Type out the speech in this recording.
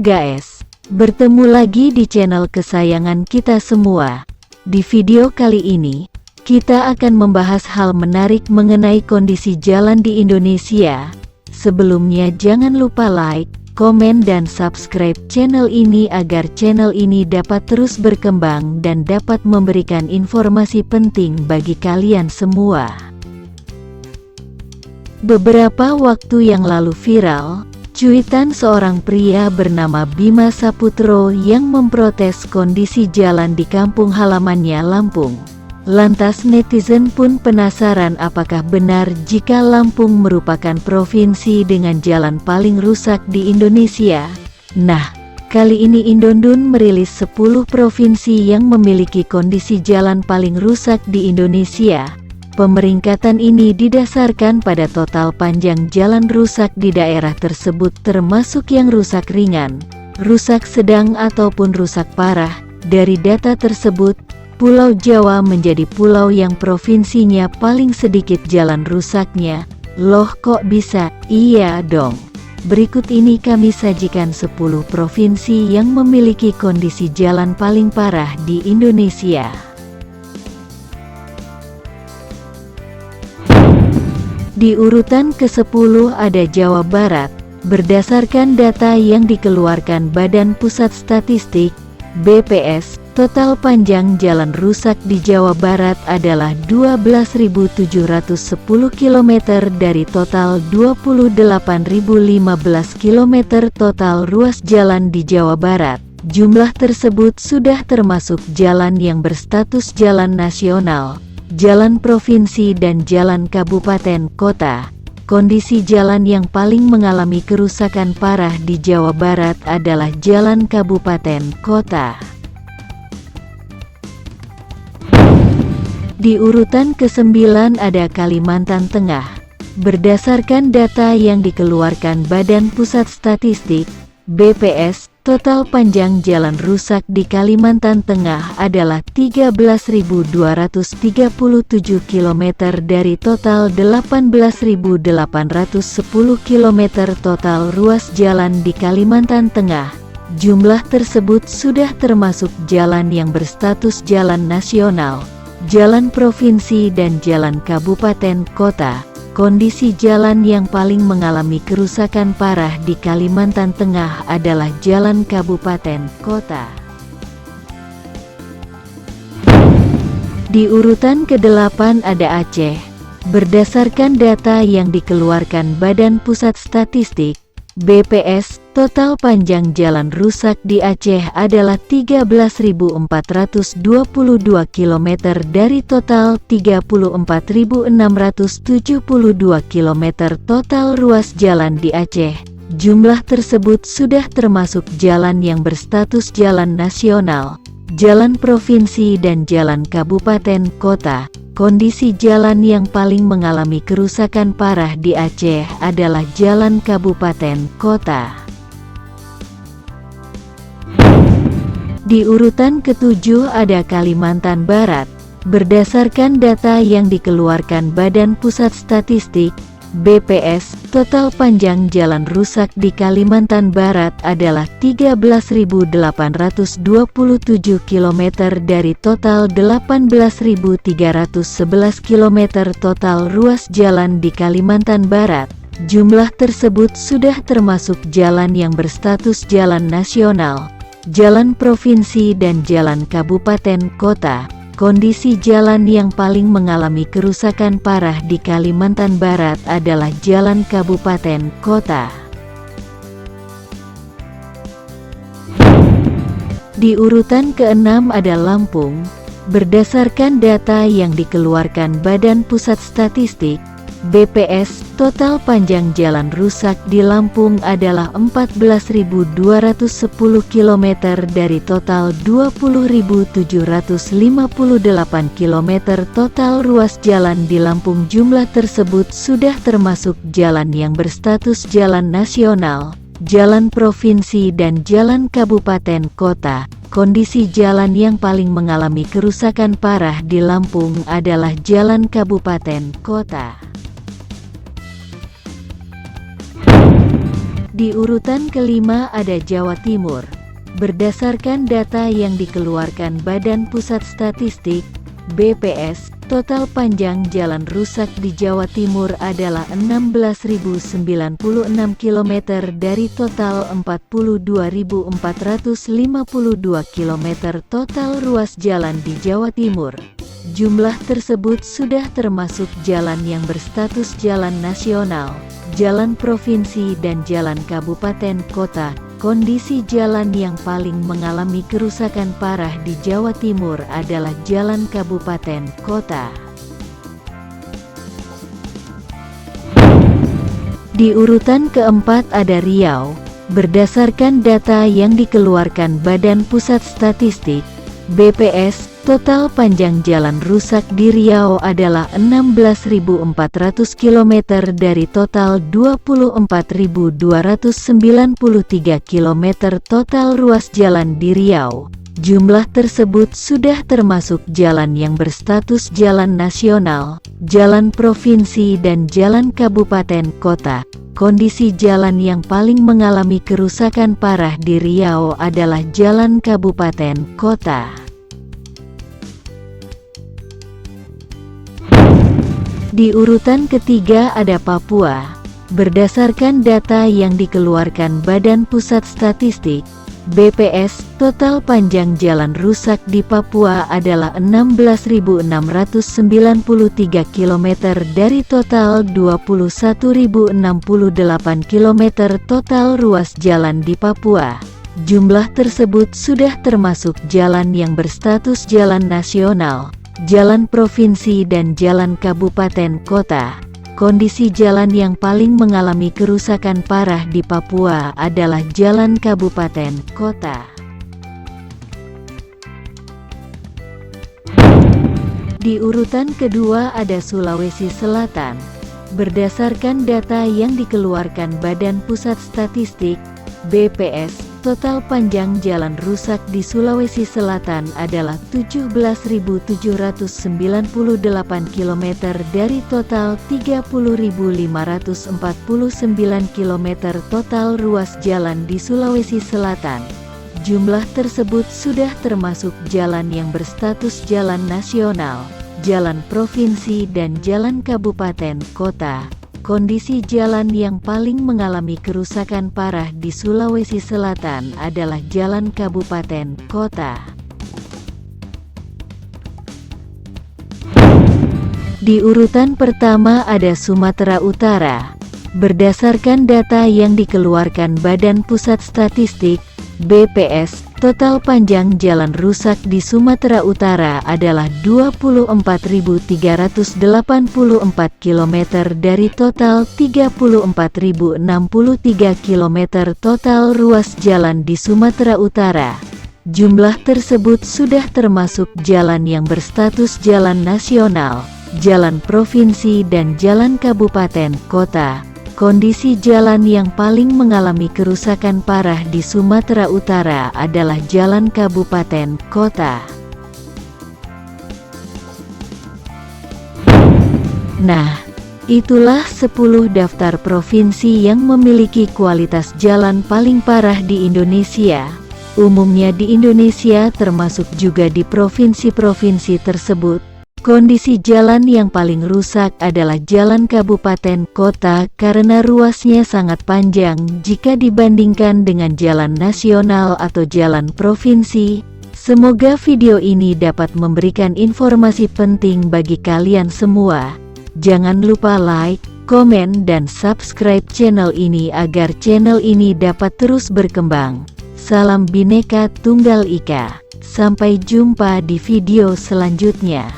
guys, bertemu lagi di channel kesayangan kita semua. Di video kali ini, kita akan membahas hal menarik mengenai kondisi jalan di Indonesia. Sebelumnya jangan lupa like, komen dan subscribe channel ini agar channel ini dapat terus berkembang dan dapat memberikan informasi penting bagi kalian semua. Beberapa waktu yang lalu viral cuitan seorang pria bernama Bima Saputro yang memprotes kondisi jalan di kampung halamannya Lampung. Lantas netizen pun penasaran apakah benar jika Lampung merupakan provinsi dengan jalan paling rusak di Indonesia. Nah, kali ini Indondun merilis 10 provinsi yang memiliki kondisi jalan paling rusak di Indonesia. Pemeringkatan ini didasarkan pada total panjang jalan rusak di daerah tersebut termasuk yang rusak ringan, rusak sedang ataupun rusak parah. Dari data tersebut, Pulau Jawa menjadi pulau yang provinsinya paling sedikit jalan rusaknya. Loh kok bisa? Iya dong. Berikut ini kami sajikan 10 provinsi yang memiliki kondisi jalan paling parah di Indonesia. Di urutan ke-10 ada Jawa Barat. Berdasarkan data yang dikeluarkan Badan Pusat Statistik, BPS, total panjang jalan rusak di Jawa Barat adalah 12.710 km dari total 28.015 km total ruas jalan di Jawa Barat. Jumlah tersebut sudah termasuk jalan yang berstatus jalan nasional, jalan provinsi dan jalan kabupaten kota. Kondisi jalan yang paling mengalami kerusakan parah di Jawa Barat adalah jalan kabupaten kota. Di urutan ke-9 ada Kalimantan Tengah. Berdasarkan data yang dikeluarkan Badan Pusat Statistik, BPS, total panjang jalan rusak di Kalimantan Tengah adalah 13.237 km dari total 18.810 km total ruas jalan di Kalimantan Tengah. Jumlah tersebut sudah termasuk jalan yang berstatus jalan nasional, jalan provinsi dan jalan kabupaten kota. Kondisi jalan yang paling mengalami kerusakan parah di Kalimantan Tengah adalah jalan kabupaten kota. Di urutan ke-8 ada Aceh. Berdasarkan data yang dikeluarkan Badan Pusat Statistik, BPS, total panjang jalan rusak di Aceh adalah 13.422 km dari total 34.672 km total ruas jalan di Aceh. Jumlah tersebut sudah termasuk jalan yang berstatus jalan nasional, jalan provinsi dan jalan kabupaten kota. Kondisi jalan yang paling mengalami kerusakan parah di Aceh adalah jalan kabupaten kota. Di urutan ke-7 ada Kalimantan Barat. Berdasarkan data yang dikeluarkan Badan Pusat Statistik, BPS, total panjang jalan rusak di Kalimantan Barat adalah 13.827 km dari total 18.311 km total ruas jalan di Kalimantan Barat. Jumlah tersebut sudah termasuk jalan yang berstatus jalan nasional, jalan provinsi dan jalan kabupaten kota. Kondisi jalan yang paling mengalami kerusakan parah di Kalimantan Barat adalah jalan kabupaten kota. Di urutan ke-6 ada Lampung. Berdasarkan data yang dikeluarkan Badan Pusat Statistik, BPS, total panjang jalan rusak di Lampung adalah 14.210 km dari total 20.758 km total ruas jalan di Lampung. Jumlah tersebut sudah termasuk jalan yang berstatus jalan nasional, jalan provinsi dan jalan kabupaten kota. Kondisi jalan yang paling mengalami kerusakan parah di Lampung adalah jalan kabupaten kota. Di urutan kelima ada Jawa Timur. Berdasarkan data yang dikeluarkan Badan Pusat Statistik, BPS, total panjang jalan rusak di Jawa Timur adalah 16.096 km dari total 42.452 km total ruas jalan di Jawa Timur. Jumlah tersebut sudah termasuk jalan yang berstatus jalan nasional, jalan provinsi dan jalan kabupaten kota. Kondisi jalan yang paling mengalami kerusakan parah di Jawa Timur adalah jalan kabupaten kota. Di urutan keempat ada Riau. Berdasarkan data yang dikeluarkan Badan Pusat Statistik, BPS, total panjang jalan rusak di Riau adalah 16.400 km dari total 24.293 km total ruas jalan di Riau. Jumlah tersebut sudah termasuk jalan yang berstatus jalan nasional, jalan provinsi dan jalan kabupaten kota. Kondisi jalan yang paling mengalami kerusakan parah di Riau adalah jalan kabupaten kota. Di urutan ketiga ada Papua. Berdasarkan data yang dikeluarkan Badan Pusat Statistik, BPS, total panjang jalan rusak di Papua adalah 16.693 km dari total 21.068 km total ruas jalan di Papua. Jumlah tersebut sudah termasuk jalan yang berstatus jalan nasional, jalan provinsi dan jalan kabupaten kota. Kondisi jalan yang paling mengalami kerusakan parah di Papua adalah jalan kabupaten kota. Di urutan kedua ada Sulawesi Selatan. Berdasarkan data yang dikeluarkan Badan Pusat Statistik, BPS, total panjang jalan rusak di Sulawesi Selatan adalah 17.798 km dari total 30.549 km total ruas jalan di Sulawesi Selatan. Jumlah tersebut sudah termasuk jalan yang berstatus jalan nasional, jalan provinsi dan jalan kabupaten kota. Kondisi jalan yang paling mengalami kerusakan parah di Sulawesi Selatan adalah jalan kabupaten kota. Di urutan pertama ada Sumatera Utara. Berdasarkan data yang dikeluarkan Badan Pusat Statistik, BPS, total panjang jalan rusak di Sumatera Utara adalah 24.384 km dari total 34.063 km total ruas jalan di Sumatera Utara. Jumlah tersebut sudah termasuk jalan yang berstatus jalan nasional, jalan provinsi dan jalan kabupaten kota. Kondisi jalan yang paling mengalami kerusakan parah di Sumatera Utara adalah jalan kabupaten kota. Nah, itulah 10 daftar provinsi yang memiliki kualitas jalan paling parah di Indonesia. Umumnya di Indonesia termasuk juga di provinsi-provinsi tersebut. Kondisi jalan yang paling rusak adalah jalan kabupaten kota karena ruasnya sangat panjang jika dibandingkan dengan jalan nasional atau jalan provinsi. Semoga video ini dapat memberikan informasi penting bagi kalian semua. Jangan lupa like, komen dan subscribe channel ini agar channel ini dapat terus berkembang. Salam Bhinneka Tunggal Ika. Sampai jumpa di video selanjutnya.